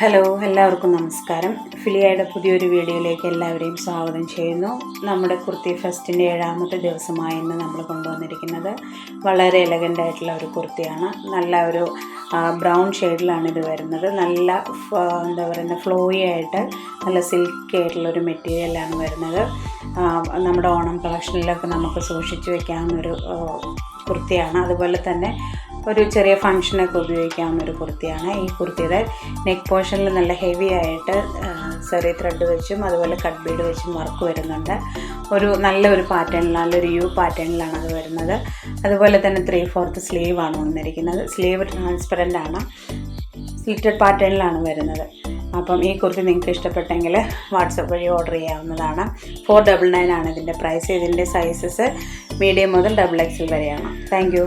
Hello, എല്ലാവർക്കും നമസ്കാരം. ഫിലിയയുടെ പുതിയൊരു വീഡിയോയിലേക്ക് എല്ലാവരെയും സ്വാഗതം ചെയ്യുന്നു. നമ്മുടെ കുർത്തി ഫെസ്റ്റിൻ്റെ 7ാമത്തെ ദിവസമായി ഇന്ന് നമ്മൾ കൊണ്ടുവന്നിരിക്കുന്നത് വളരെ എലഗൻ്റ് ആയിട്ടുള്ള ഒരു കുർത്തിയാണ്. നല്ല ഒരു ബ്രൗൺ ഷെയ്ഡിലാണ് ഇത് വരുന്നത്. നല്ല എന്താ പറയുക, ഫ്ലോയി ആയിട്ട് നല്ല സിൽക്കി ആയിട്ടുള്ളൊരു മെറ്റീരിയലാണ് വരുന്നത്. നമ്മുടെ ഓണം കളക്ഷനിലൊക്കെ നമുക്ക് സൂക്ഷിച്ച് വയ്ക്കാവുന്നൊരു കുർത്തിയാണ്. അതുപോലെ തന്നെ ഒരു ചെറിയ ഫങ്ഷനൊക്കെ ഉപയോഗിക്കാവുന്നൊരു കുർത്തിയാണ്. ഈ കുർത്തിയുടെ നെക്ക് പോർഷനിൽ നല്ല ഹെവി ആയിട്ട് ചെറിയ ത്രെഡ് വെച്ചും അതുപോലെ കട്ട് ബീഡ് വെച്ചും വർക്ക് വരുന്നുണ്ട്. നല്ലൊരു പാറ്റേണിൽ, നല്ലൊരു യു പാറ്റേണിലാണ് അത് വരുന്നത്. അതുപോലെ തന്നെ 3/4 സ്ലീവാണ് വന്നിരിക്കുന്നത്. സ്ലീവ് ട്രാൻസ്പെറൻ്റ് ആണ്, സ്ലിറ്റഡ് പാറ്റേണിലാണ് വരുന്നത്. അപ്പം ഈ കുർത്തി നിങ്ങൾക്ക് ഇഷ്ടപ്പെട്ടെങ്കിൽ വാട്സപ്പ് വഴി ഓർഡർ ചെയ്യാവുന്നതാണ്. 499 ആണ് ഇതിൻ്റെ പ്രൈസ്. ഇതിൻ്റെ സൈസസ് മീഡിയം മുതൽ XXL വരെയാണ്. Thank you.